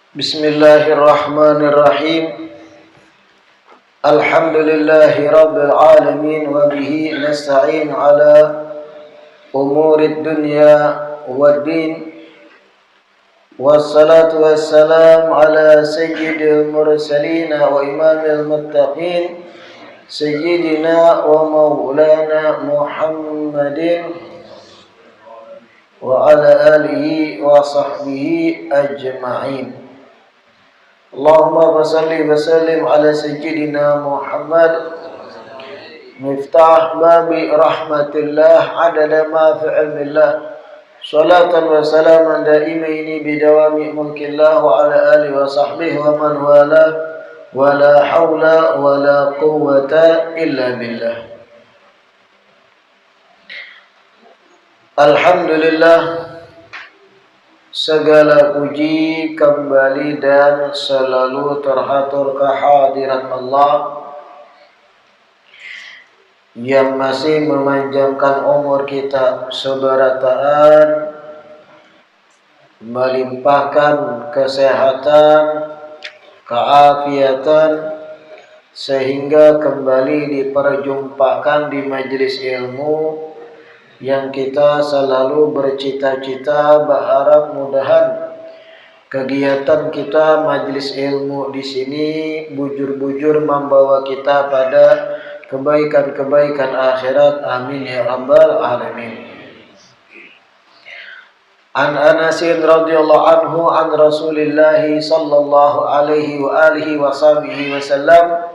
Bismillahirrahmanirrahim. Alhamdulillahi rabbil alamin wa bihi nasta'in ala umurid dunya waddin. Wassalatu wassalam ala sayyidil mursalin wa imamil muttaqin sayyidina wa maulana Muhammadin wa ala alihi wa sahbihi ajma'in. Allahumma salli wa sallim ala sayyidina Muhammad miftah babi rahmatillah adada ma fi ilmillah salatan wa salaman daimaini bidawami mulkillah wa ala alihi wa sahbihi wa man wala wa la hawla wa la quwwata illa billah. Alhamdulillah, segala puji kembali dan selalu terhatur kehadirat Allah yang masih memanjangkan umur kita seberataan, melimpahkan kesehatan, keafiatan, sehingga kembali diperjumpakan di majelis ilmu yang kita selalu bercita-cita berharap mudahan kegiatan kita majelis ilmu di sini bujur-bujur membawa kita pada kebaikan-kebaikan akhirat. Amin ya rabbal alamin. An Anas radhiyallahu anhu an Rasulillah sallallahu alaihi wa alihi wa sahbihi wasallam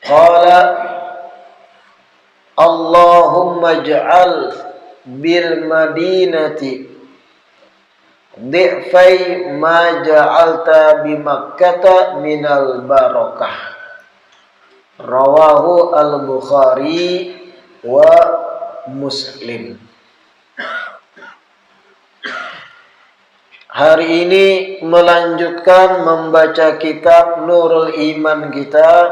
qala Allahumma ja'al bil madinati di'fai ma ja'alta bi Makkata minal barakah. Rawahu al-Bukhari wa Muslim. Hari ini melanjutkan membaca kitab Nurul Iman kita,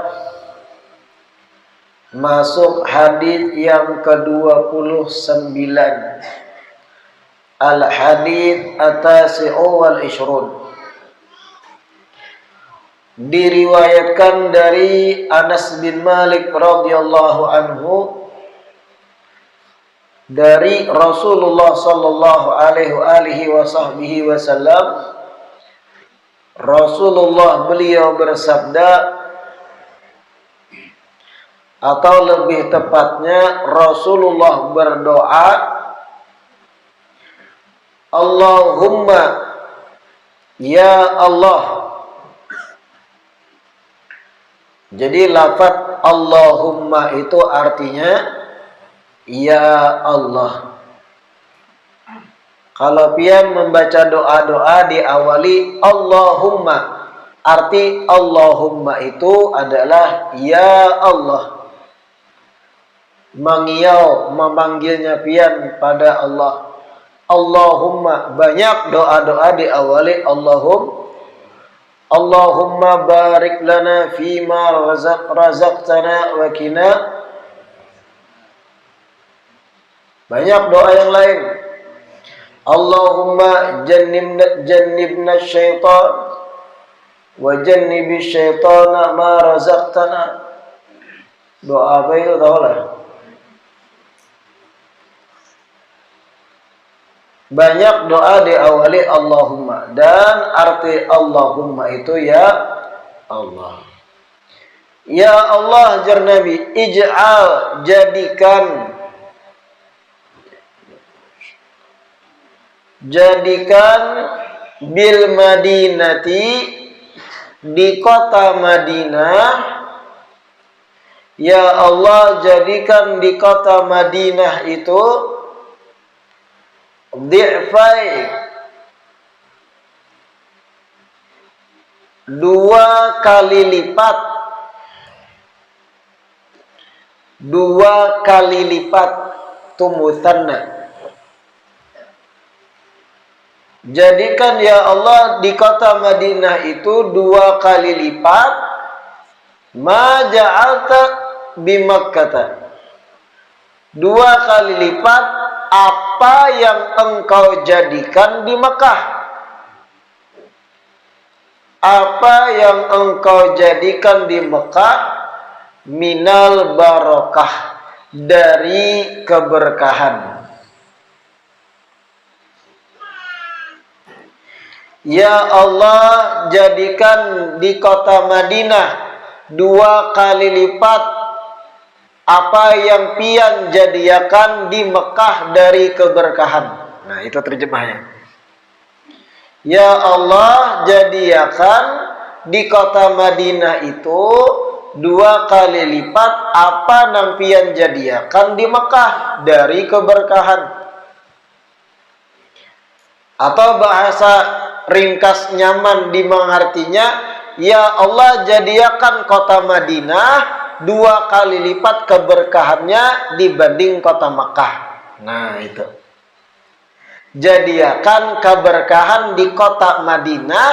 masuk hadis yang ke-29, al-hadis at-tasi'u wal ishrun. Diriwayatkan dari Anas bin Malik radhiyallahu anhu dari Rasulullah sallallahu alaihi wasallam. Rasulullah beliau bersabda, atau lebih tepatnya Rasulullah berdoa, Allahumma ya Allah. Jadi lafaz Allahumma itu artinya ya Allah. Kalau pian membaca doa-doa diawali Allahumma, arti Allahumma itu adalah ya Allah. Mengiau memanggilnya pian pada Allah. Allahumma, banyak doa-doa diawali Allahumma barik lana fima razaqtana wa qina. Banyak doa yang lain. Allahumma jannibna syaitan wa jannibi syaitana ma razaqtana. Doa apa itu tahu lah. Banyak doa diawali Allahumma, dan arti Allahumma itu ya Allah. Ya Allah, jar Nabi, ij'al, jadikan bil Madinati, di kota Madinah. Ya Allah, jadikan di kota Madinah itu di'fai, dua kali lipat, tumutanna. Jadikan ya Allah di kota Madinah itu dua kali lipat ma ja'alta bi Makkah, dua kali lipat apa yang engkau jadikan di Mekah. apa yang engkau jadikan di Mekah minal barokah, dari keberkahan. Ya Allah, jadikan di kota Madinah 2 kali lipat apa yang pian jadiakan di Mekah dari keberkahan. Nah, itu terjemahnya. Ya Allah, jadiakan di kota Madinah itu 2 kali lipat apa yang pian jadiakan di Mekah dari keberkahan. Atau bahasa ringkas nyaman dimengertinya, ya Allah, jadiakan kota Madinah 2 kali lipat keberkahannya dibanding kota Makkah. Nah, itu. Jadiakan keberkahan di kota Madinah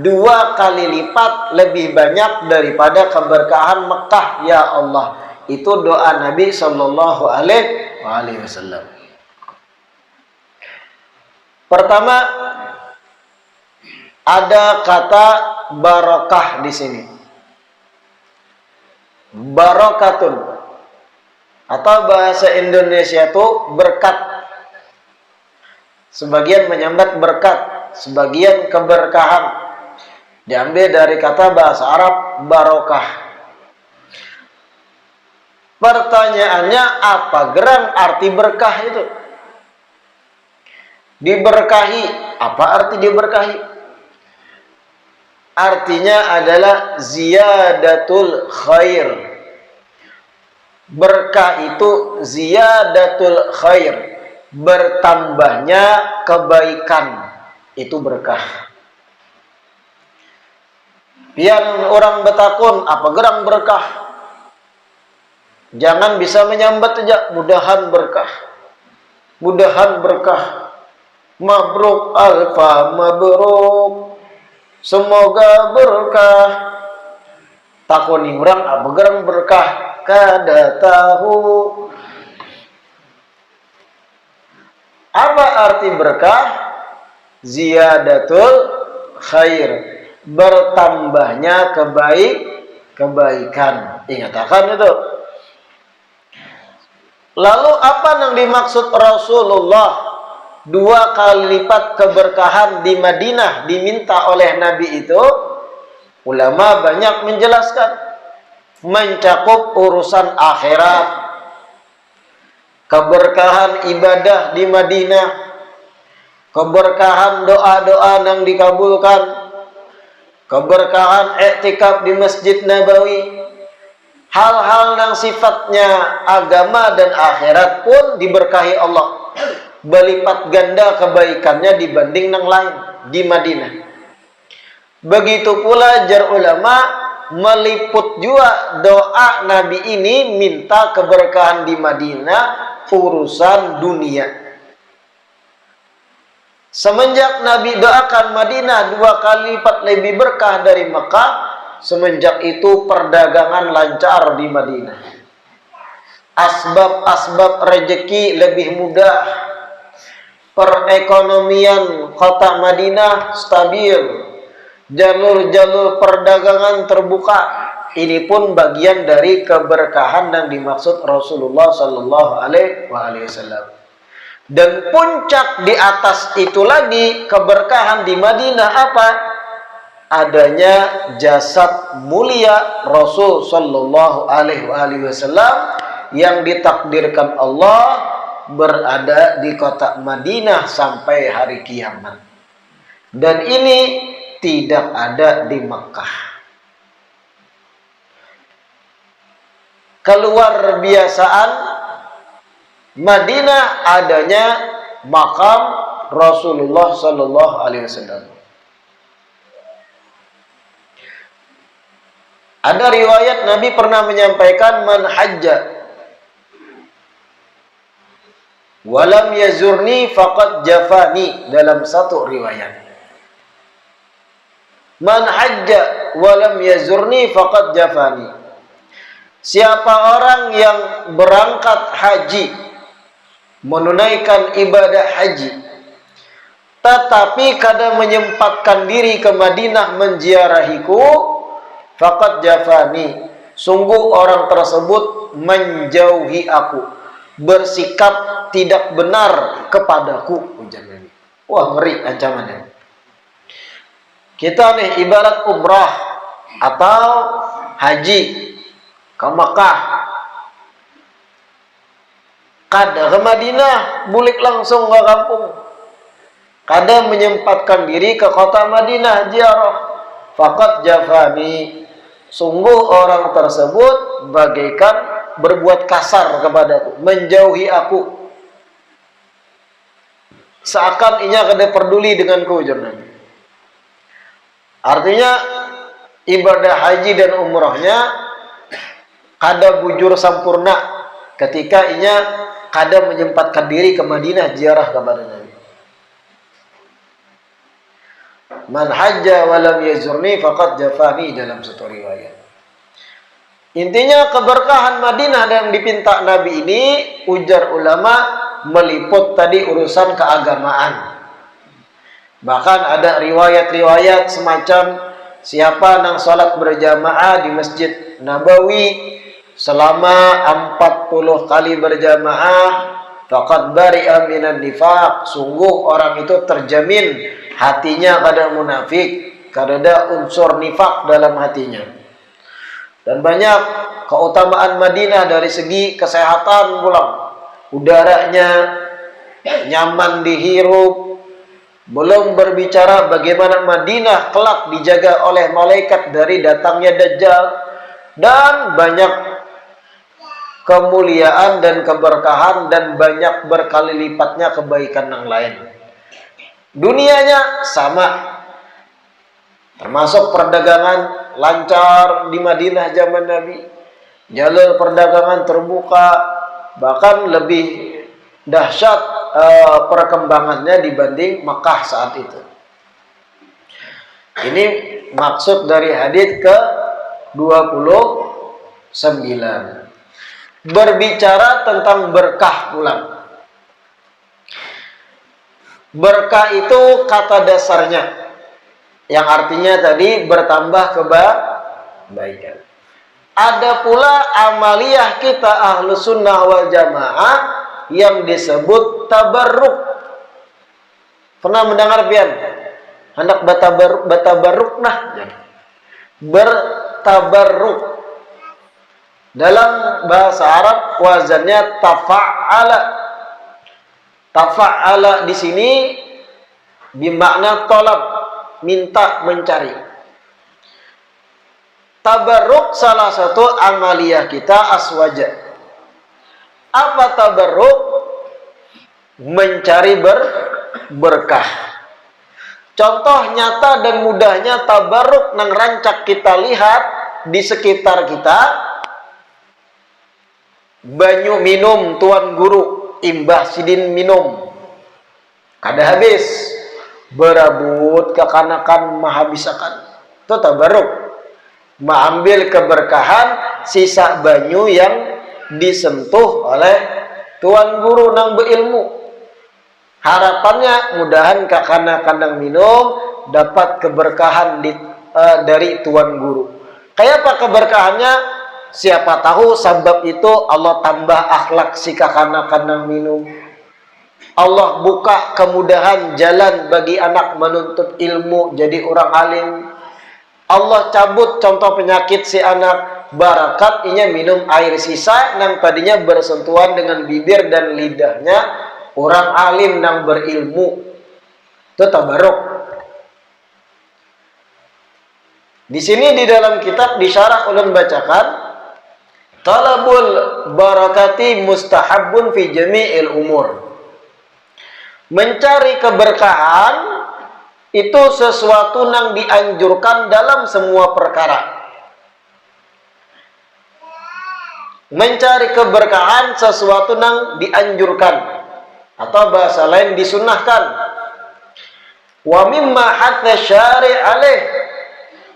2 kali lipat lebih banyak daripada keberkahan Makkah, ya Allah. Itu doa Nabi Shallallahu Alaihi Wasallam. Pertama, ada kata barokah di sini. Barokatun, atau bahasa Indonesia itu berkat. Sebagian menyambat berkat, sebagian keberkahan. Diambil dari kata bahasa Arab barokah. Pertanyaannya, apa gerang arti berkah itu? Diberkahi, apa arti diberkahi? Artinya adalah ziyadatul khair. Berkah itu ziyadatul khair, bertambahnya kebaikan, itu berkah. Pian orang betakun, apa gerang berkah? Jangan bisa menyambat saja, mudahan berkah. Mudahan berkah. Mabruk alfa mabruk, semoga berkah. Takoni orang apa gerang berkah? Kada tahu. Apa arti berkah? Ziyadatul khair, bertambahnya kebaikan. Ingat akan itu. Lalu apa yang dimaksud Rasulullah 2 kali lipat keberkahan di Madinah diminta oleh Nabi itu? Ulama banyak menjelaskan, mencakup urusan akhirat, keberkahan ibadah di Madinah, keberkahan doa-doa yang dikabulkan, keberkahan iktikaf di Masjid Nabawi. Hal-hal yang sifatnya agama dan akhirat pun diberkahi Allah, berlipat ganda kebaikannya dibanding yang lain di Madinah. Begitu pula jar ulama meliput juga doa Nabi ini minta keberkahan di Madinah urusan dunia. Semenjak Nabi doakan Madinah 2 kali lipat lebih berkah dari Mekah, semenjak itu perdagangan lancar di Madinah. Asbab-asbab rezeki lebih mudah. Perekonomian kota Madinah stabil. Jalur-jalur perdagangan terbuka. Ini pun bagian dari keberkahan yang dimaksud Rasulullah Sallallahu Alaihi Wasallam. Dan puncak di atas itu lagi keberkahan di Madinah apa? Adanya jasad mulia Rasul Sallallahu Alaihi Wasallam yang ditakdirkan Allah berada di kota Madinah sampai hari kiamat. Dan ini tidak ada di Makkah. Keluar biasaan Madinah adanya makam Rasulullah Sallallahu Alaihi Wasallam. Ada riwayat Nabi pernah menyampaikan, man hajja walam yazurni faqad jafani, dalam satu riwayat. Man hajja walam yazurni faqad jafani. Siapa orang yang berangkat haji, menunaikan ibadah haji, tetapi kada menyempatkan diri ke Madinah menziarahiku, faqad jafani, sungguh orang tersebut menjauhi aku, bersikap tidak benar kepadaku, ujar Nabi. Wah, ngeri ancamannya. Kita nih ibarat umrah atau haji ke Mekah, kada ke Madinah, bulik langsung ke kampung. Kada menyempatkan diri ke kota Madinah ziarah, faqad jafani, sungguh orang tersebut bagaikan berbuat kasar kepadaku, menjauhi aku, seakan inya kada peduli denganku, ujar Nabi. Artinya ibadah haji dan umrahnya kada bujur sampurna ketika inya kada menyempatkan diri ke Madinah ziarah kepada Nabi. Man hajja walam yazurni faqad jafani, dalam satu riwayat. Intinya keberkahan Madinah yang dipinta Nabi ini, ujar ulama, meliput tadi urusan keagamaan. Bahkan ada riwayat-riwayat semacam siapa nang salat berjamaah di Masjid Nabawi selama 40 kali berjamaah, faqad bari'a minan nifaq, sungguh orang itu terjamin hatinya kada munafik, kada ada unsur nifak dalam hatinya. Dan banyak keutamaan Madinah dari segi kesehatan pula. Udaranya nyaman dihirup. Belum berbicara bagaimana Madinah kelak dijaga oleh malaikat dari datangnya Dajjal. Dan banyak kemuliaan dan keberkahan dan banyak berkali lipatnya kebaikan yang lain. Dunianya sama, termasuk perdagangan lancar di Madinah zaman Nabi, jalur perdagangan terbuka, bahkan lebih dahsyat perkembangannya dibanding Mekah saat itu. Ini maksud dari hadits ke 29, berbicara tentang berkah pula. Berkah itu kata dasarnya, yang artinya tadi bertambah kebaikan. Ada pula amaliyah kita ahlu sunnah wal jamaah yang disebut tabarruk. Pernah mendengar pian? Hendak batabarruk nah. Bertabarruk. Dalam bahasa Arab wazannya tafa'ala. Tafa'ala di sini bermakna talab, minta, mencari. Tabarruk salah satu amaliyah kita aswaja. Apa tabarruk? Mencari berkah. Contoh nyata dan mudahnya tabarruk nang rancak kita lihat di sekitar kita. Banyu minum tuan guru, imbah sidin minum kada habis, berabut kekanakan menghabisakan, itu tabarruk, mengambil keberkahan sisa banyu yang disentuh oleh tuan guru nang berilmu. Harapannya mudahan kekanakan nang minum dapat keberkahan dari tuan guru. Kayak apa keberkahannya? Siapa tahu sebab itu Allah tambah akhlak si kakanakan nang minum. Allah buka kemudahan jalan bagi anak menuntut ilmu jadi orang alim. Allah cabut contoh penyakit si anak, barakat inya minum air sisa nang tadinya bersentuhan dengan bibir dan lidahnya orang alim nang berilmu. Itu tabarruk. Di sini di dalam kitab disyarah ulun bacakan, talabul barakati mustahabun fi jami'il umur. Mencari keberkahan itu sesuatu yang dianjurkan dalam semua perkara. Mencari keberkahan sesuatu yang dianjurkan, atau bahasa lain disunnahkan. Wa mimma hatta syari' alaih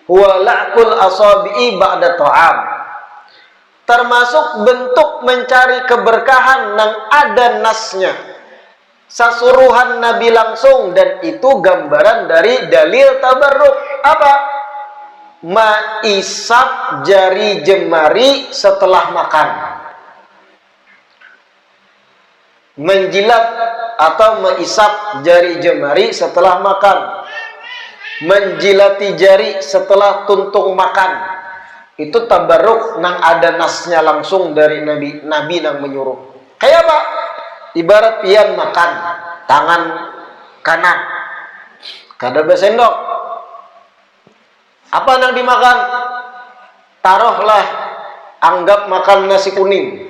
huwa la'kul asabi'i ba'da ta'am. Termasuk bentuk mencari keberkahan yang ada nasnya. sasuruhan Nabi langsung, dan itu gambaran dari dalil tabarruk. Apa? Maisap jari jemari setelah makan. Menjilat atau maisap jari jemari setelah makan. Menjilati jari setelah tuntung makan. Itu tabarruk nang ada nasnya langsung dari Nabi nang menyuruh. Kayak apa? Ibarat pian makan tangan kanan kada besendok. Apa nang dimakan? Taruhlah, anggap makan nasi kuning.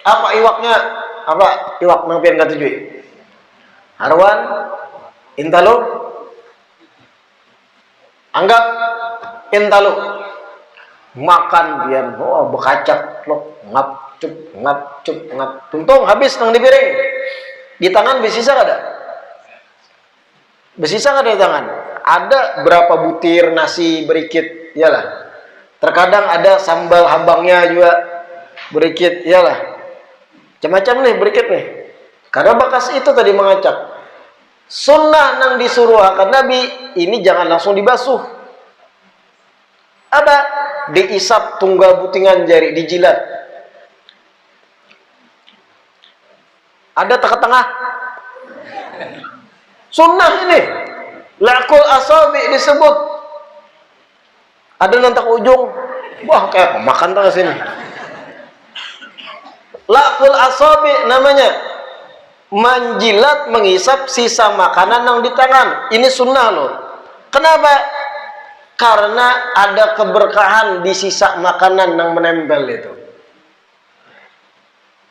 Apa iwaknya? Apa iwak nang pian katujui? Harwan, intalo. Anggap intalo. Makan pian, oh bekacak lo, ngap cup ngap. Tuntung habis nang di piring. Di tangan bersisa kada? Bersisa kada di tangan? Ada berapa butir nasi berikit, iyalah. Terkadang ada sambal habangnya juga berikit, iyalah. Macam-macam nih berikit nih. Karena bekas itu tadi mengacak. Sunnah nang disuruh akan Nabi ini jangan langsung dibasuh. Ada diisap tunggal butingan jari, dijilat. Ada tengah-tengah. Sunnah ini. Laqul asabi disebut. Ada nantak ujung. Wah, kayak makan tengah sini. Laqul asabi namanya. Menjilat, mengisap sisa makanan yang di tangan. Ini sunnah loh. Kenapa? Karena ada keberkahan di sisa makanan yang menempel itu.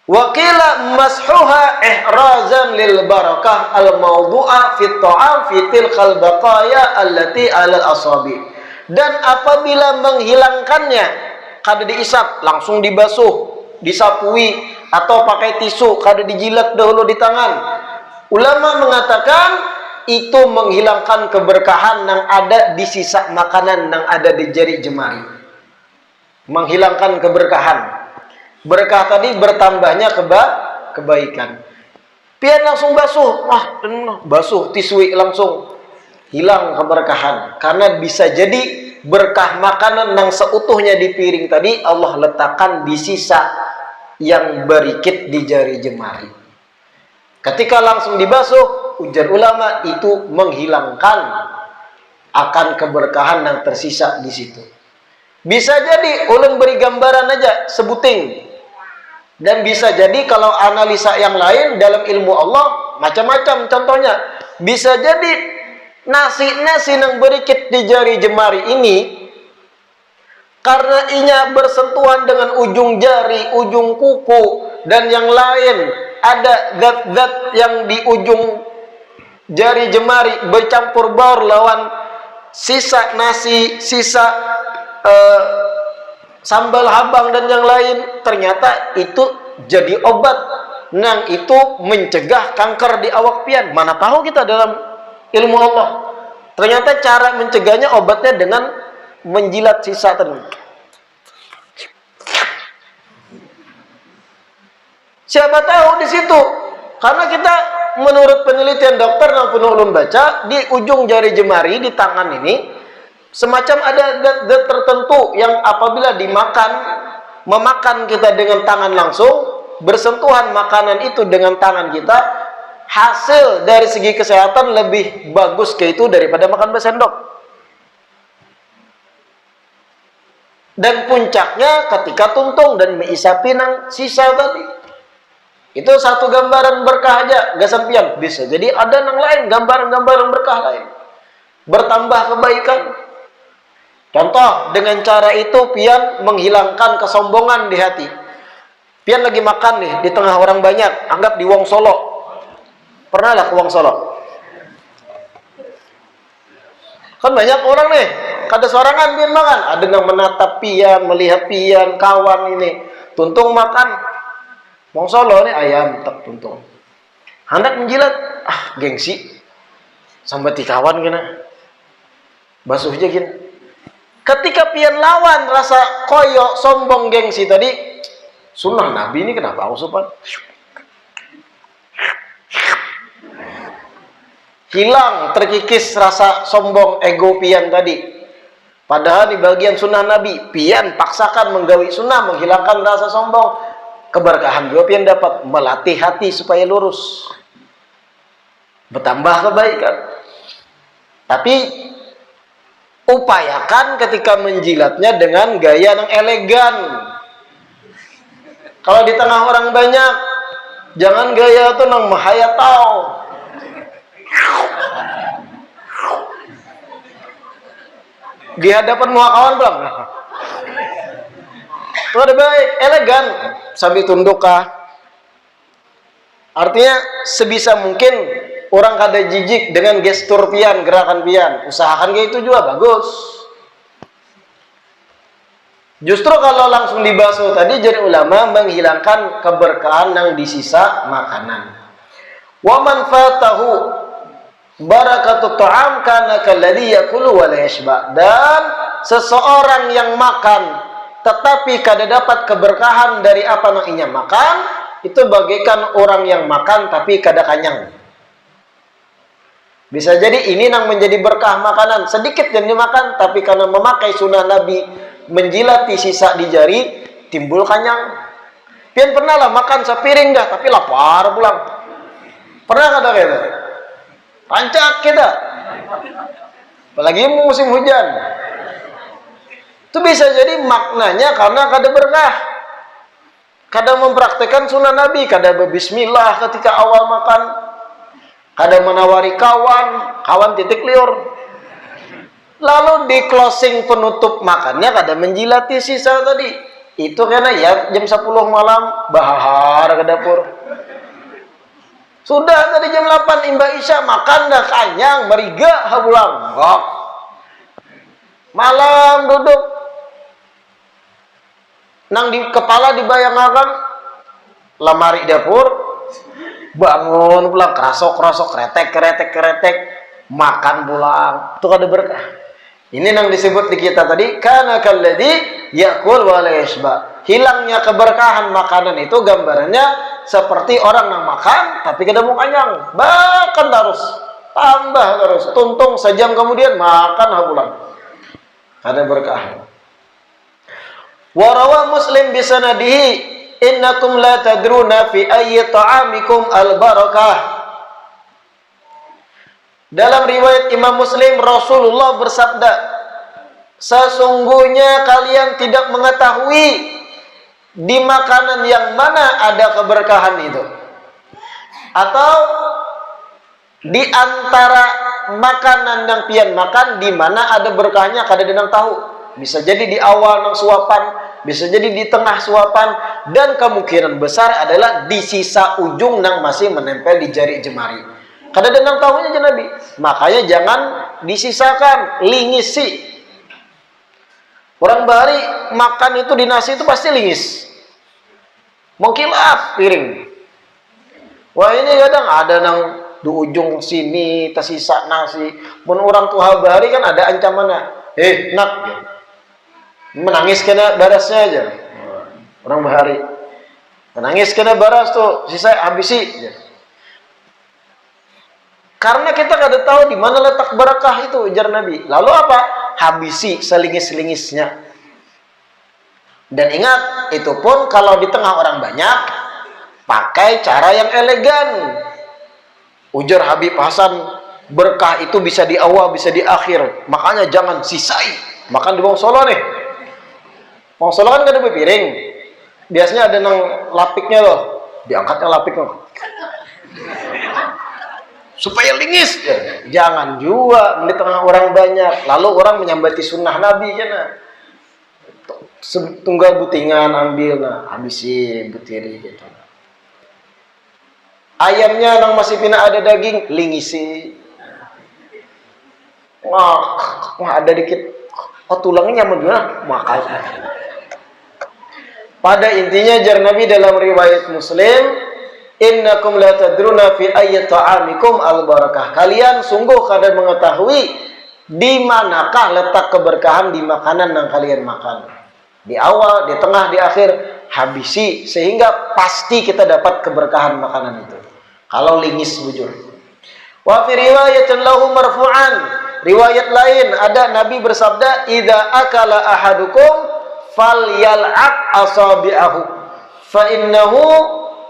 Wakila mashuha ihrazan lil barakah al mawdu'a fit ta'am fi tilkal baqaya allati 'alal asabi. Dan apabila menghilangkannya kada diisap, langsung dibasuh, disapui atau pakai tisu, kada dijilat dahulu di tangan. Ulama mengatakan itu menghilangkan keberkahan yang ada di sisa makanan yang ada di jari jemari. Menghilangkan keberkahan. Berkah tadi bertambahnya kebaikan. Pian langsung basuh, basuh tisui langsung, hilang keberkahan. Karena bisa jadi berkah makanan yang seutuhnya di piring tadi Allah letakkan di sisa yang berikit di jari jemari. Ketika langsung dibasuh, ujar ulama itu menghilangkan akan keberkahan yang tersisa di situ. Bisa jadi ulun beri gambaran aja sebuting. Dan bisa jadi kalau analisa yang lain dalam ilmu Allah macam-macam. Contohnya bisa jadi nasi yang berikit di jari jemari ini karena inya bersentuhan dengan ujung jari, ujung kuku dan yang lain, ada zat-zat yang di ujung jari jemari bercampur baur lawan sisa nasi, sisa sambal habang dan yang lain, ternyata itu jadi obat nang itu mencegah kanker di awak pian. Mana tahu kita dalam ilmu Allah. Ternyata cara mencegahnya obatnya dengan menjilat sisa tadi. Siapa tahu di situ. Karena kita menurut penelitian dokter yang penuh ulun baca, di ujung jari jemari di tangan ini semacam ada zat tertentu yang apabila memakan kita dengan tangan langsung, bersentuhan makanan itu dengan tangan kita, hasil dari segi kesehatan lebih bagus ke itu daripada makan besendok. Dan puncaknya ketika tuntung dan meisapi nang sisa tadi. Itu satu gambaran berkah aja, gasampian. Bisa jadi ada nang lain, gambaran-gambaran berkah lain. Bertambah kebaikan. Contoh, dengan cara itu pian menghilangkan kesombongan di hati. Pian lagi makan nih di tengah orang banyak, anggap di Wong Solo. Pernah lah ke Wong Solo? Kan banyak orang nih, kada sorangan pian makan. Ada yang menatap pian, melihat pian, kawan ini. Tuntung makan. Wong Solo nih ayam tak tuntung. Hendak menjilat, gengsi. Sampai kawan gini. Basuh aja gini. Ketika pian lawan rasa koyo sombong gengsi tadi, sunnah Nabi ini kenapa usupan? hilang, terkikis rasa sombong, ego pian tadi. Padahal di bagian sunnah Nabi, pian paksakan menggawi sunnah, menghilangkan rasa sombong. Keberkahan juga pian dapat, melatih hati supaya lurus, bertambah kebaikan. Tapi upayakan ketika menjilatnya dengan gaya yang elegan. Kalau di tengah orang banyak, jangan gaya itu nang mahayatau. Di hadapan muka kawan belum? Itu ada baik, elegan, sambil tunduk kah? Artinya sebisa mungkin orang kada jijik dengan gestur pian, gerakan pian. Usahakan kayak itu juga bagus. Justru kalau langsung dibasuh tadi, jadi ulama menghilangkan keberkahan yang disisa makanan. Wa man fatahu barakatut ta'am kana kalladhi yakulu wa la yashba. Dan seseorang yang makan tetapi kada dapat keberkahan dari apa yang ia makan, itu bagaikan orang yang makan tapi kada kenyang. Bisa jadi ini yang menjadi berkah makanan, sedikit yang dimakan, tapi karena memakai sunnah Nabi, menjilati sisa di jari, timbul kenyang. Pian pernah lah makan sepiring dah, tapi lapar pulang. Pernah kada kita? Rancak kita. Apalagi musim hujan. Itu bisa jadi maknanya karena kada berkah. Kada mempraktekkan sunnah Nabi, kada berbismillah ketika awal makan. Kada menawari kawan titik liur. Lalu di closing penutup makannya kada menjilati sisa tadi. Itu karena ya jam 10 malam bahar ke dapur. Sudah tadi jam 8 imba isya makan dah kenyang, meriga habulang. Malam duduk nang di kepala dibayangkan lemari dapur, bangun pulang kerasok kretek makan pulang. Itu kada berkah. Ini yang disebut di kita tadi, kana kalladhi yakul wa la yashba. Hilangnya keberkahan makanan itu gambarannya seperti orang yang makan tapi kada mau kenyang, makan terus, tambah terus, tuntung sejam kemudian makan habulan. Kada berkah. Wa rawa Muslim bi sanadihi innakum la tadruna fi ayyi ta'amikum al-barakah. Dalam riwayat Imam Muslim, Rasulullah bersabda, sesungguhnya kalian tidak mengetahui di makanan yang mana ada keberkahan itu, atau di antara makanan yang pian makan di mana ada berkahnya kada denang tahu. Bisa jadi di awal nang suapan, bisa jadi di tengah suapan, dan kemungkinan besar adalah di sisa ujung nang masih menempel di jari jemari. Kada denang tahunya Nabi. Makanya jangan disisakan, lingisi. Orang bahari makan itu di nasi itu pasti lingis. Mengkilap piring. Wah ini kadang ada nang di ujung sini tersisa nasi. Mun orang tua bahari kan ada ancamannya. Nak, menangis kena barasnya aja. Orang bahari menangis kena baras tuh, sisa habisi. Karena kita kada tahu di mana letak berkah itu, ujar Nabi. Lalu apa? Habisi selingis-selingisnya. Dan ingat, itu pun kalau di tengah orang banyak, pakai cara yang elegan. Ujar Habib Hasan, berkah itu bisa di awal, bisa di akhir. Makanya jangan sisai. Makan di Wong Solo nih. Wong Solo kan kada berpiring. Biasanya ada nang lapiknya loh. Diangkatnya lapik loh. Supaya lingis, jangan juga di tengah orang banyak. Lalu orang menyambati sunnah Nabi kan? Tunggal butingan ambil, nah habisi butiri gitu. Ayamnya nang masih pina ada daging, lingisi. Wah ada dikit, tulangnya nyaman juga, makan. Pada intinya jar Nabi dalam riwayat Muslim, innakum la tadruna fi ayyi ta'amikum al-barakah. Kalian sungguh kada mengetahui di manakah letak keberkahan di makanan yang kalian makan. Di awal, di tengah, di akhir, habisi sehingga pasti kita dapat keberkahan makanan itu. Kalau lingis bujur. Wa fi riwayatin lahu marfu'an, riwayat lain ada Nabi bersabda, "Idza akala ahadukum falyal'aq asabi'ahu fa innahu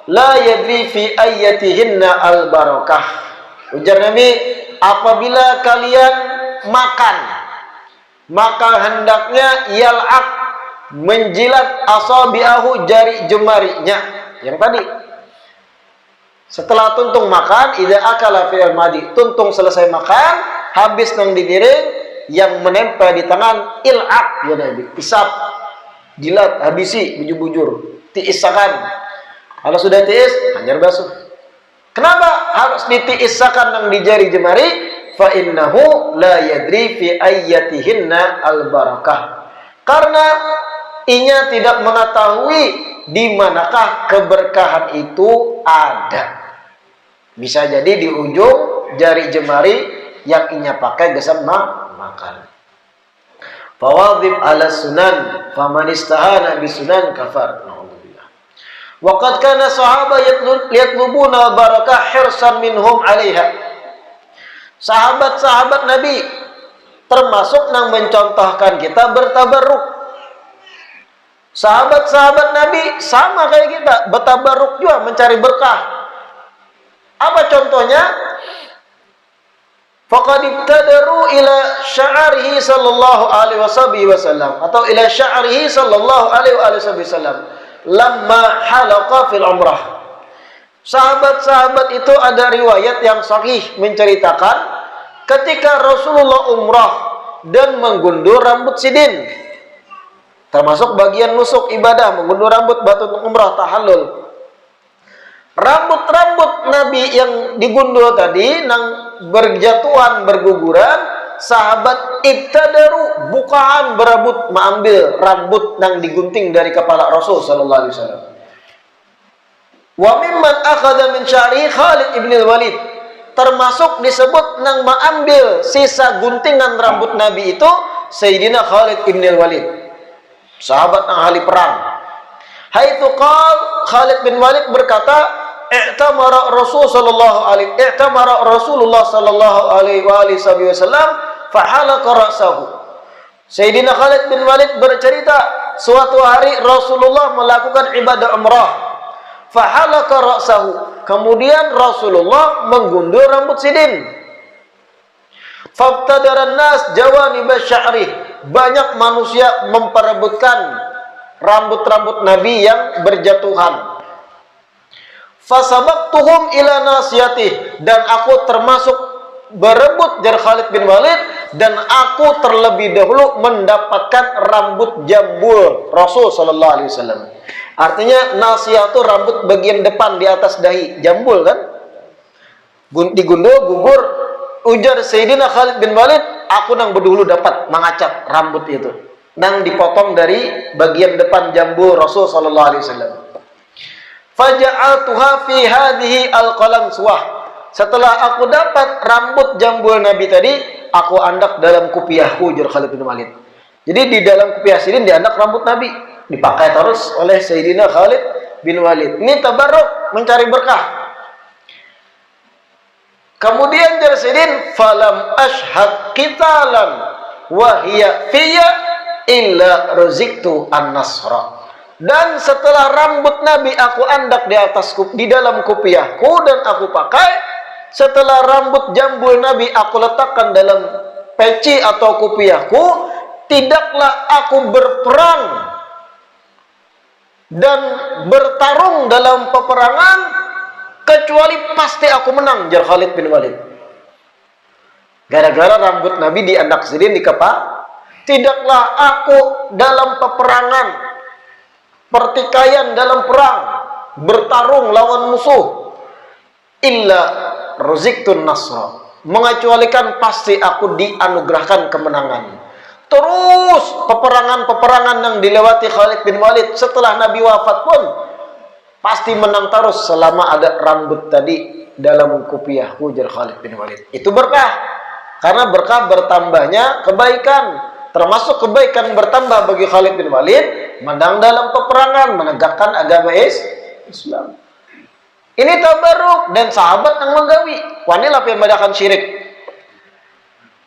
la yadri fi ayyatihinna al-barakah." Ujar Nabi, apabila kalian makan, maka hendaknya yal'aq, menjilat asabi'ahu, jari jemarinya. Yang tadi setelah tuntung makan, idza akala fi'il madi, tuntung selesai makan, habis nang digiring, yang menempel di tangan il'aq, ya Nabi, isap, jilat, habisi, bujur-bujur, tiisakan. Kalau sudah tiis, hanyar basuh. Kenapa harus ditiisakan nang di jari jemari? Fa innahu la yadri fi ayyatihinna al barakah. Karena inya tidak mengetahui di manakah keberkahan itu ada. Bisa jadi di ujung jari jemari yang inya pakai gesam makan. Fawadhib ala sunan faman istahana bi sunan kafar. Naudzubillah. Wa qad kana sahaba yatlubuna barakah hirsan minhum 'alaiha. Sahabat-sahabat Nabi termasuk yang mencontohkan kita bertabarruk. Sahabat-sahabat Nabi sama kayak kita, bertabarruk juga mencari berkah. Apa contohnya? Faqad ibtadaru ila sya'rihi sallallahu alaihi wasallam atau ila sya'rihi sallallahu alaihi wasallam lamma halaqa fil umrah. Sahabat-sahabat itu ada riwayat yang sahih menceritakan ketika Rasulullah umrah dan menggundur rambut sidin, termasuk bagian nusuk ibadah, menggundur rambut batu umrah tahallul. Rambut-rambut Nabi yang digundul tadi nang berjatuhan berguguran, sahabat ibtadaru bukaan berebut mengambil rambut nang digunting dari kepala Rasul sallallahu alaihi wasallam. Wa mimman akhadha min sya'ri Khalid ibn al-Walid, termasuk disebut nang mengambil sisa guntingan rambut Nabi itu Sayyidina Khalid ibn al-Walid, sahabat nang ahli perang. Haitsu qal, Khalid bin Walid berkata, i'tamara Rasulullah sallallahu alaihi wasallam fa halqa ra'sahu. Sayyidina Khalid bin Walid bercerita, suatu hari Rasulullah melakukan ibadah umrah, fa halqa ra'sahu, kemudian Rasulullah menggundur rambut sidin. Fabtadaran nas jawanib sya'ri, banyak manusia memperebutkan rambut-rambut Nabi yang berjatuhan. Fasabaqtuhum ila nasiyatih, dan aku termasuk berebut jar Khalid bin Walid, dan aku terlebih dahulu mendapatkan rambut jambul Rasul sallallahu alaihi wasallam. Artinya nasiyah itu rambut bagian depan di atas dahi, jambul kan? Digundul, gugur. Ujar Sayyidina Khalid bin Walid, aku nang berdahulu dapat mengacak rambut itu, nang dipotong dari bagian depan jambul Rasul sallallahu alaihi wasallam. Faja'altuha fi hadhihi al-qalamsuwah. Setelah aku dapat rambut jambul Nabi tadi, aku andak dalam kupiahku, ujar Khalid bin Walid. Jadi di dalam kupiah sidin diandak rambut Nabi, dipakai terus oleh Sayyidina Khalid bin Walid. Ini tabarruk, mencari berkah. Kemudian jar sidin, falam ashhad qitalan wa hiya fiyya illa ruziktu an-nasra. Dan setelah rambut Nabi aku andak di dalam kupiahku dan aku pakai, setelah rambut jambul Nabi aku letakkan dalam peci atau kupiahku, tidaklah aku berperang dan bertarung dalam peperangan kecuali pasti aku menang, jar Khalid bin Walid. Gara-gara rambut Nabi diandak sidin di kepala, tidaklah aku dalam peperangan, pertikaian dalam perang, bertarung lawan musuh, illa ruziktun nasra, mengecualikan pasti aku dianugerahkan kemenangan. Terus peperangan-peperangan yang dilewati Khalid bin Walid setelah Nabi wafat pun pasti menang terus selama ada rambut tadi dalam kupiahku, ujar Khalid bin Walid. Itu berkah, karena berkah bertambahnya kebaikan. Termasuk kebaikan bertambah bagi Khalid bin Walid, menang dalam peperangan, menegakkan agama Islam. Ini tabarruk dan sahabat yang menggawi. Wanilah yang membedakan syirik.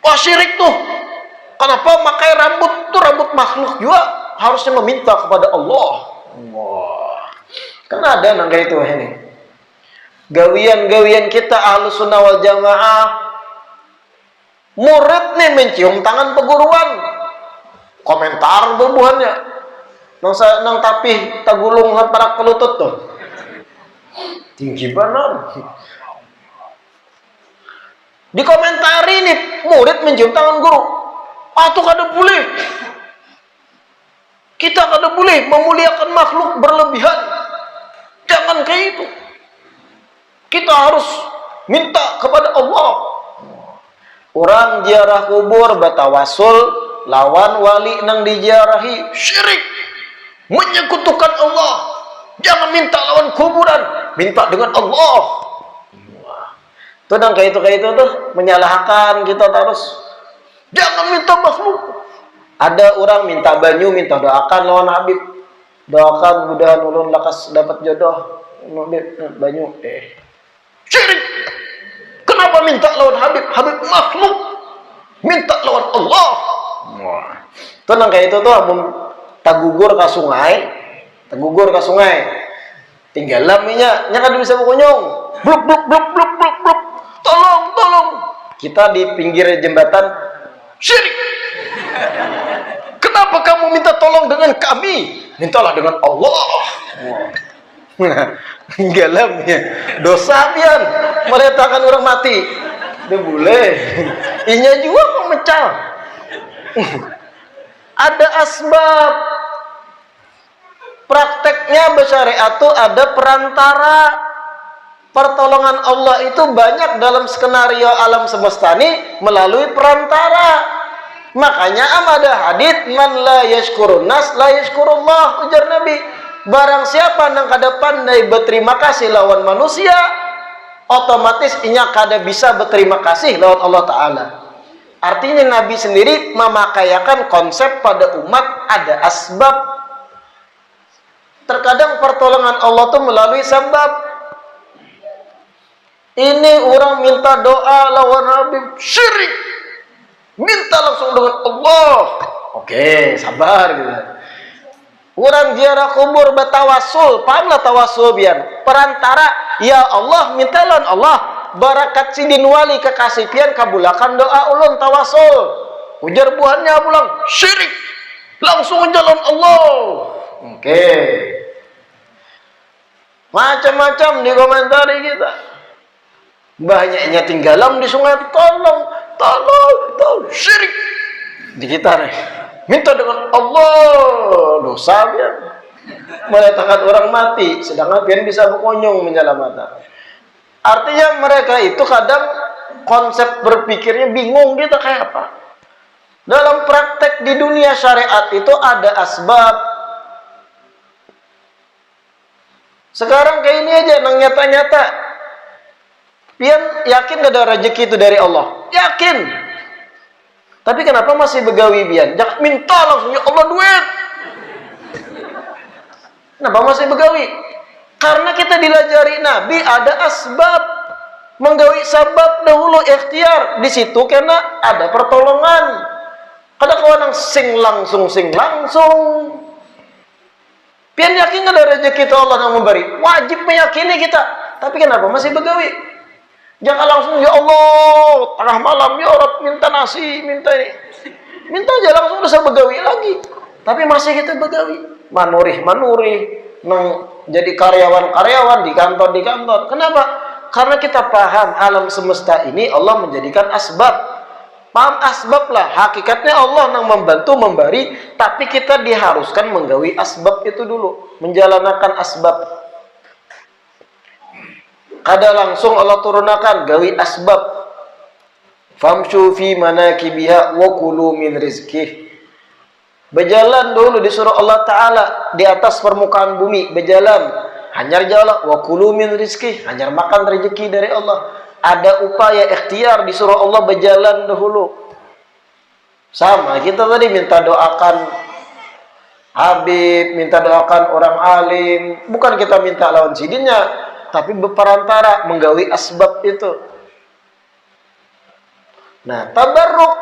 Wah syirik tuh. Kenapa pakai rambut tuh rambut makhluk juga harusnya meminta kepada Allah. Wah. Kan ada nang kayak itu ini. Gawian-gawian kita Ahlus Sunnah wal Jamaah. Murid nih mencium tangan peguruan. Komentar bebuhannya. Nang tapi tagulung para kelutut tuh. Tinggi banget. Dikomentari nih murid mencium tangan guru. Tuh kada boleh. Kita kada boleh memuliakan makhluk berlebihan. Jangan kayak itu. Kita harus minta kepada Allah. Orang ziarah kubur batawasul lawan wali nang diziarahi syirik. Menyekutukan Allah. Jangan minta lawan kuburan, minta dengan Allah. Tuh nang kayak itu tuh menyalahkan kita terus. Jangan minta makhluk. Ada orang minta banyu, minta doakan lawan Habib. Doakan mudah ulun lakas dapat jodoh. Banyu. Syirik. Kenapa minta lawan Habib? Habib makhluk. Minta lawan Allah. Tuh nang kayak itu tuh tagugur ke sungai. Tegugur ke sungai, tinggalan minyak, nya kan bisa berkunyung, bluk bluk bluk bluk bluk bluk, tolong, kita di pinggir jembatan, syirik. Kenapa kamu minta tolong dengan kami? Mintalah dengan Allah. Tinggalannya, dosa pian, meletakkan orang mati, dia boleh, inya juga memecah. Ada asbab. Prakteknya bersyariat itu ada perantara. Pertolongan Allah itu banyak dalam skenario alam semesta ini melalui perantara. Makanya ada hadits man la yashkurun nas la yashkurullah, ujar Nabi. Barang siapa nang kada pandai berterima kasih lawan manusia, otomatis inya kada bisa berterima kasih lawan Allah Ta'ala. Artinya Nabi sendiri memakaikan konsep pada umat ada asbab. Terkadang pertolongan Allah itu melalui sebab. Ini orang minta doa lawan Nabi syirik. Minta langsung dengan Allah. Oke, sabar gitu. Orang ziarah kubur bertawasul, pahamlah tawasul biar perantara. Ya Allah, minta lawan Allah barakat sidin wali kekasih pian kabulakan doa ulun tawasul. Ujar buahnya pulang syirik. Langsung jalan Allah. Oke. Macam-macam dikomentari kita. Banyaknya tinggalan di sungai, tolong syirik. Di kita nih. Minta dengan Allah, dosa pian. Meletakkan orang mati, sedangkan pian bisa berkunjung menyelamatkan. Artinya mereka itu kadang konsep berpikirnya bingung kita kayak apa. Dalam praktek di dunia syariat itu ada asbab. Sekarang kayak ini aja, nang nyata-nyata. Pian yakin gak ada rezeki itu dari Allah? Yakin. Tapi kenapa masih begawi pian? Jangan minta langsung, ya Allah duit. Kenapa masih begawi? Karena kita dilajari Nabi ada asbab. Menggawi sabab dahulu ikhtiar. Di situ karena ada pertolongan. Kada kawan sing langsung. Pian yakin gak ada rezeki itu Allah yang memberi? Wajib meyakini kita. Tapi kenapa masih begawi? Jangan langsung, ya Allah, tengah malam, ya Rabb, minta nasi, minta ini. Minta aja langsung bisa begawi lagi. Tapi masih kita begawi. Manurih, nang jadi karyawan di kantor. Kenapa? Karena kita paham alam semesta ini Allah menjadikan asbab. Paham asbab lah, hakikatnya Allah yang membantu memberi, tapi kita diharuskan menggawi asbab itu dulu, menjalankan asbab. Kada langsung Allah turunkan gawi asbab. Famshu fi manakibiha wa kulu min rizqih. Berjalan dulu disuruh Allah Ta'ala di atas permukaan bumi, berjalan. Hanyar jalan wa kulu min rizqih, hanyar makan rezeki dari Allah. Ada upaya ikhtiar disuruh Allah berjalan dahulu. Sama kita tadi minta doakan Habib, minta doakan orang alim. Bukan kita minta lawan sidinnya. tapi berperantara menggawi asbab itu. Nah, tabarruk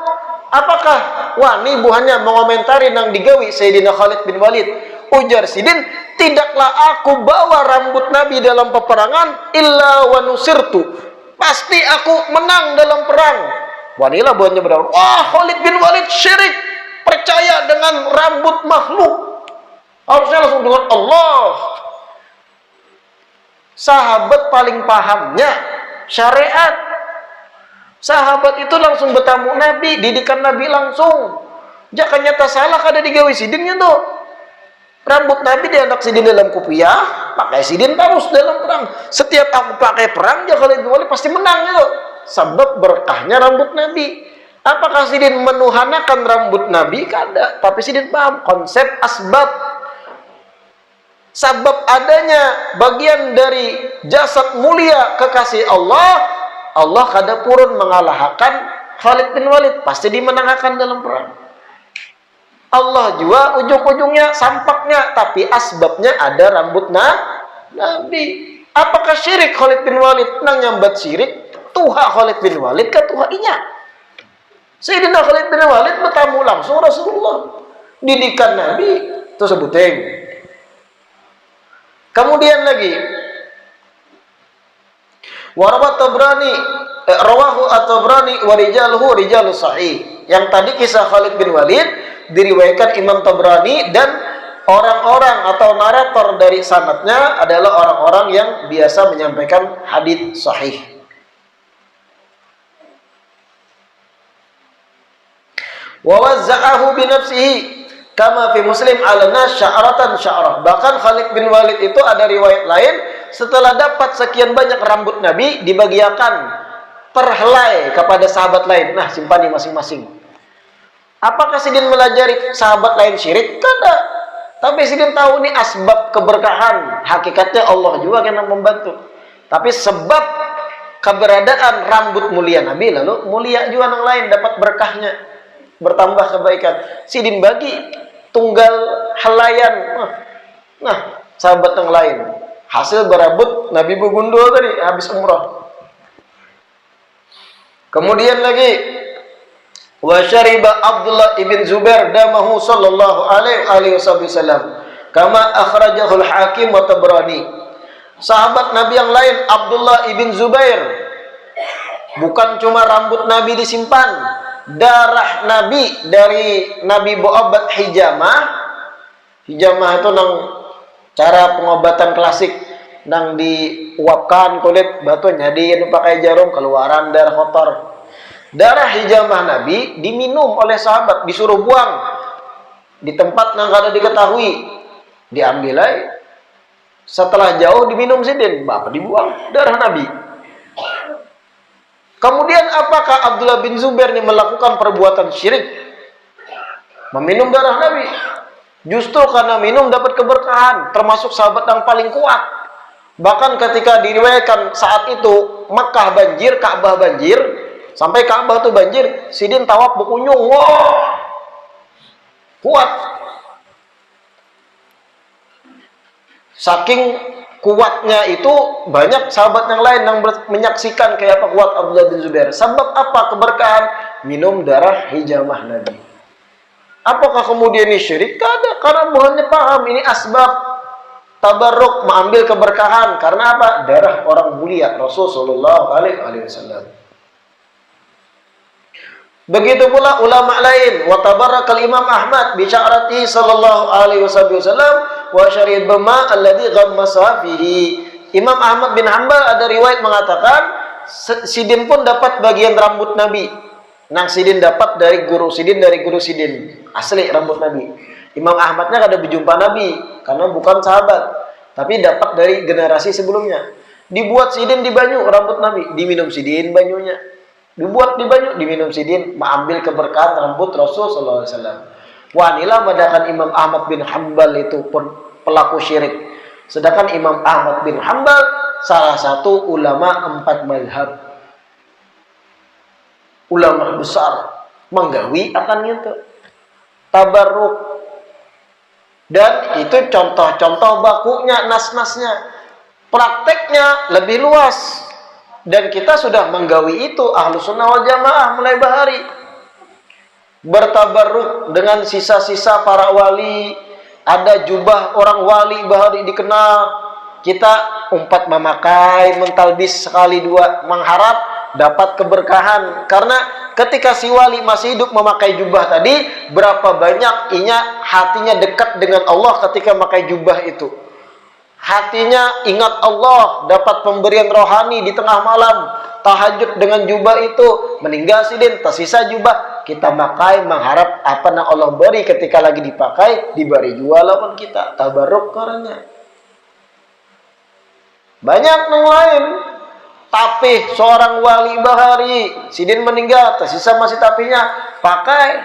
apakah wani buhannya mengomentari nang digawi Sayyidina Khalid bin Walid? Ujar Sidin, tidaklah aku bawa rambut Nabi dalam peperangan illa wa nusirtu. Pasti aku menang dalam perang. Wanilah buahnya berdakwah. Wah, Khalid bin Walid syirik, percaya dengan rambut makhluk. Harusnya langsung dengan Allah. Sahabat paling pahamnya syariat. Sahabat itu langsung bertamu Nabi, didikan Nabi langsung. Jangan nyata salah kada digawi sidinnya tuh. Rambut Nabi diandak sidin dalam kupiah, pakai sidin terus dalam perang. Setiap aku pakai perang, ya Khalid bin Walid pasti menang gitu. Sebab berkahnya rambut Nabi. Apakah sidin menuhanakan rambut Nabi? Kada. Tapi sidin paham konsep asbab. Sebab adanya bagian dari jasad mulia kekasih Allah, Allah kada purun mengalahkan Khalid bin Walid, pasti dimenangkan dalam perang. Allah juga ujung-ujungnya sampaknya, tapi asbabnya ada rambut Nabi. Apakah syirik Khalid bin Walid? Nang nyambat syirik, tuha Khalid bin Walid ke tuha inya. Sayyidina Khalid bin Walid bertamu langsung Rasulullah. Didikan Nabi, itu sebutin. Kemudian lagi, Warawat Tabrani, rawahu at-Tabrani wa rijaluhu rijalus sahih. Yang tadi kisah Khalid bin Walid diriwayatkan Imam Tabrani, dan orang-orang atau narator dari sanadnya adalah orang-orang yang biasa menyampaikan hadits sahih. Wa wazza'ahu bi nafsihi kama fi Muslim alana sya'ratan sya'rah. Bahkan Khalid bin Walid itu ada riwayat lain, setelah dapat sekian banyak rambut Nabi, dibagiakan perhelai kepada sahabat lain. Nah, simpan di masing-masing. Apakah sidin melajari sahabat lain syirik? Kada. Tapi sidin tahu ini asbab keberkahan. Hakikatnya Allah juga yang membantu. Tapi sebab keberadaan rambut mulia Nabi, lalu mulia juga yang lain dapat berkahnya, bertambah kebaikan. Sidin bagi tunggal helayan. Nah, sahabat yang lain. Hasil berambut Nabi bergundul tadi habis umrah. Kemudian lagi, wa syariba Abdullah ibn Zubair damahu sallallahu alaihi wasallam kama akhrajahul Hakim wa Tabrani. Sahabat Nabi yang lain, Abdullah ibn Zubair, bukan cuma rambut Nabi disimpan, darah Nabi dari Nabi berobat hijamah. Hijamah itu nang cara pengobatan klasik, nang diuapkan kulit batu jadi pakai jarum keluaran darah kotor. Darah hijamah Nabi diminum oleh sahabat, disuruh buang di tempat yang kada diketahui, diambil aja. Setelah jauh diminum sidin, bapak dibuang darah Nabi. Kemudian apakah Abdullah bin Zubair ini melakukan perbuatan syirik, meminum darah Nabi? Justru karena minum dapat keberkahan, termasuk sahabat yang paling kuat. Bahkan ketika diriwayatkan saat itu Makkah banjir, Ka'bah banjir, sampai Ka'bah tuh banjir, sidin tawaf berkunjung, wah, kuat. Saking kuatnya itu, banyak sahabat yang lain yang menyaksikan kayak apa kuat Abdullah bin Zubair. Sebab apa keberkahan? Minum darah hijamah Nabi. Apakah kemudian ini syirik? Kada, karena bukannya paham ini asbab tabarruk, mengambil keberkahan. Karena apa? Darah orang mulia Rasulullah SAW. Begitu pula ulama lain, wa tabarrakal Imam Ahmad bi sya'ratihi sallallahu alaihi wasallam wa syarib ma alladhi ghammasa fihi. Imam Ahmad bin Hanbal ada riwayat mengatakan sidin pun dapat bagian rambut Nabi. Nang sidin dapat dari guru sidin, asli rambut Nabi. Imam Ahmadnya kada berjumpa Nabi karena bukan sahabat, tapi dapat dari generasi sebelumnya. Dibuat sidin di banyu rambut Nabi, diminum sidin banyunya. Dibuat di banyu, diminum sidin, mengambil keberkahan rambut Rasul sallallahu alaihi wasallam. Wanilah madakan Imam Ahmad bin Hanbal itu pun pelaku syirik. Sedangkan Imam Ahmad bin Hanbal salah satu ulama 4 mazhab. Ulama besar menggawi akan itu tabarruk. Dan itu contoh-contoh bakunya, nas-nasnya. Prakteknya lebih luas. Dan kita sudah menggawi itu, ahlu sunnah wal jamaah mulai bahari. Bertabarruk dengan sisa-sisa para wali. Ada jubah orang wali bahari dikenal. Kita umpat memakai, mentalbis sekali dua, mengharap dapat keberkahan. Karena ketika si wali masih hidup memakai jubah tadi, berapa banyak hatinya dekat dengan Allah ketika memakai jubah itu. Hatinya ingat Allah, dapat pemberian rohani di tengah malam, tahajud dengan jubah itu, meninggal sidin, tersisa jubah, kita pakai mengharap apa yang Allah beri ketika lagi dipakai, diberi jual lawan kita, tabarruk karena. Banyak yang lain, tapi seorang wali bahari, sidin meninggal, tersisa masih tapinya, pakai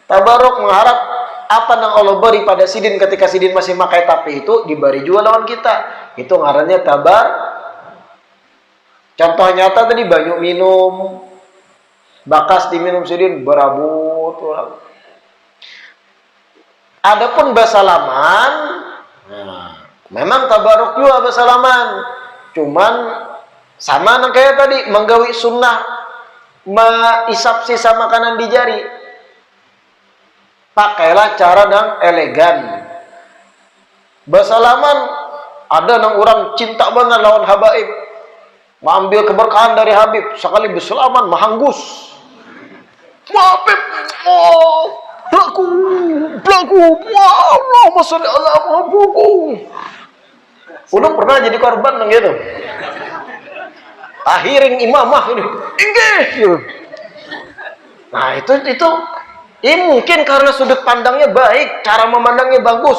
tabarruk mengharap apa yang Allah beri pada sidin ketika sidin masih pakai tapi itu diberi juga lawan kita. Itu ngarannya tabar. Contoh nyata tadi banyu minum, bakas diminum sidin berabut. Adapun basalaman, memang tabaruk juga basalaman. Cuman sama kayak tadi menggawi sunnah, mengisap sisa makanan di jari. Pakailah cara yang elegan. Basalaman ada yang orang cinta banget lawan habaib, mengambil keberkahan dari Habib. Sekali bersalaman mahanggus. Habib, pelaku, Allahumma sholli ala Muhammad. Udah pernah jadi korban yang gitu. Akhirin imamah ini, inggih. Nah itu. Ini mungkin karena sudut pandangnya baik, cara memandangnya bagus.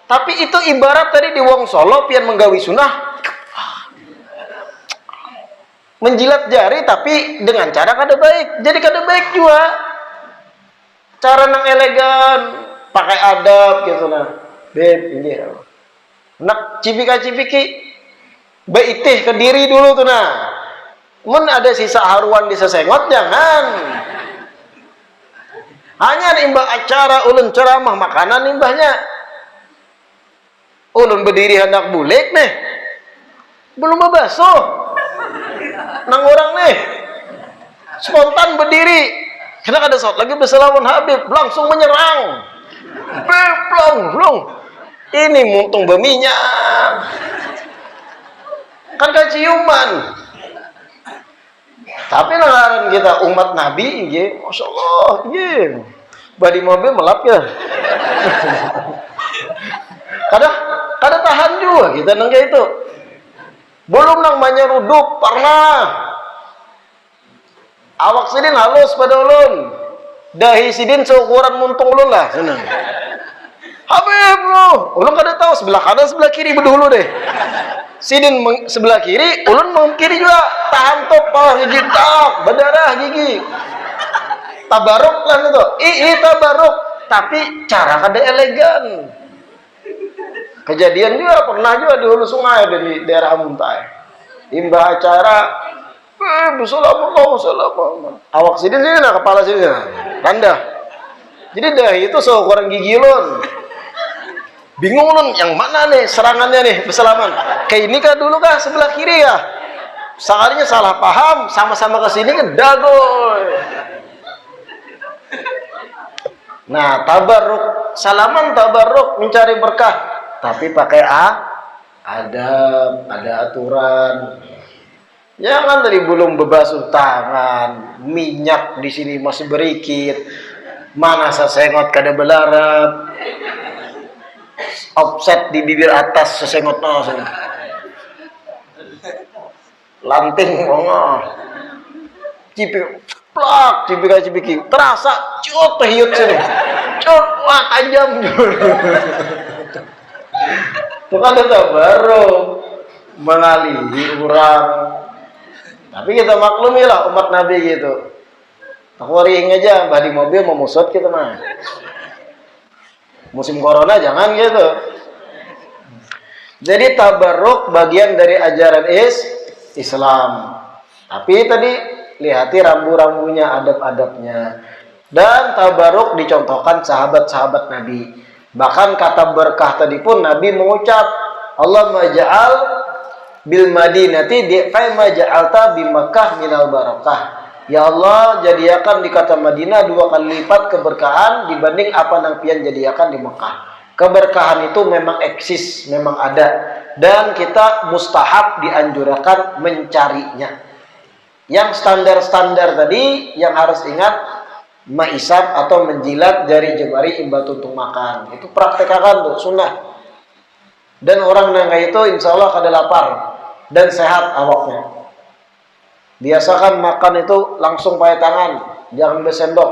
Tapi itu ibarat tadi di wong Solo pian menggawi sunnah, menjilat jari tapi dengan cara kada baik. Jadi kada baik juga. Cara nang elegan, pakai adab gitu nah. Beb, ini. Nak cipika-cipiki, beitih ke diri dulu tuh nah. Mun ada sisa haruan di sesengot jangan. Hanya imbah acara ulun ceramah makanan imbahnya. Ulun berdiri hendak bulik nih. Belum basuh. Nang orang nih. Spontan berdiri. Kena ada saat lagi bersalawan Habib, langsung menyerang. Plong. Ini muntung berminyak. Kan kaciuman. Tapi nangaran kita umat Nabi, ye, masya Allah, ye, badi mobil melap ya. Kada tahan juga kita nang kayak itu. Belum nang manyarudup pernah. Awak sidin halus pada ulun, dahi sidin seukuran muntung ulun lah, senang. Habib lo, ulun kada tahu sebelah kanan sebelah kiri berdulu deh. Sidin sebelah kiri, ulun kiri juga tahan topah gigi tak berdarah gigi. Tabaruk lah itu. Tabaruk, tapi cara kada elegan. Kejadian juga pernah juga di hulu sungai di daerah Muntai. Imbah acara, Bismillahirrahmanirrahim. Awak sidin nah kepala sidin rendah. Jadi dahi itu seukuran gigi ulun. Bingung nun yang mana nih serangannya nih bersalaman. Kayak ini kah dulu kah sebelah kiri ya? Sekalinya salah paham, sama-sama ke sini kan dagoy. Nah, tabarruk, salaman tabarruk mencari berkah, tapi pakai adab, ada aturan. Jangan dari belum berbasuh tangan, minyak di sini masih berikit. Mana sesengot kada belarap. Offset di bibir atas sesengot langsung. Lanting cipiki terasa cut hiut sini. Cut wah tajam. Itu kan itu baru mengalihi orang. Tapi kita maklumi lah umat Nabi gitu. Tak worrying aja, bah di mobil mau musut kita mah. Musim corona jangan gitu. Jadi tabarruk bagian dari ajaran Islam. Tapi tadi lihati rambu-rambunya, adab-adabnya. Dan tabarruk dicontohkan sahabat-sahabat Nabi. Bahkan kata berkah tadi pun Nabi mengucap, Allahumma ja'al bil Madinati di fa ma ja'alta bi Makkah minal barakah. Ya Allah, jadiakan di kota Madinah 2 kali lipat keberkahan dibanding apa yang pian jadiakan di Mekah. Keberkahan itu memang eksis, memang ada, dan kita mustahab dianjurkan mencarinya. Yang standar-standar tadi yang harus ingat, maisab atau menjilat jari jemari imbat untuk makan. Itu praktekkan tuh, sunnah. Dan orang yang kayak itu insya Allah kada lapar dan sehat awaknya. Biasakan makan itu langsung pakai tangan, jangan bersendok.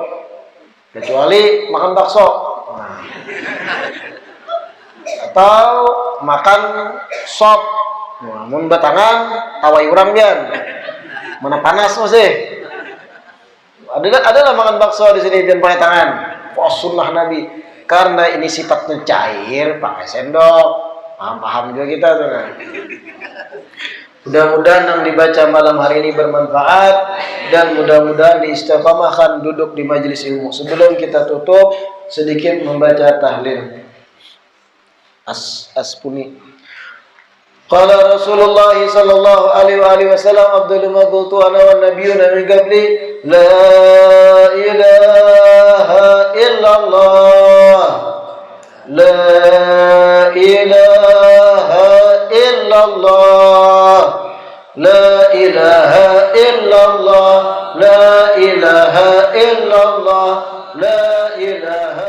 Kecuali makan bakso. Atau makan sop. Namun batangan tawai urang bian. Mana panas masih. Adalah makan bakso di sini bian pakai tangan. Oh, sunnah Nabi. Karena ini sifatnya cair, pakai sendok. Paham juga kita tuh. Mudah-mudahan yang dibaca malam hari ini bermanfaat dan mudah-mudahan diistiqamahkan duduk di majelis ilmu. Sebelum kita tutup, sedikit membaca tahlil. Aspuni. Qala Rasulullah sallallahu alaihi wasallam afdalu ma qultu ana wan nabiyyuna min qabli la ilaha illallah la ilaha illallah la ilaha illallah la ilaha illallah la ilaha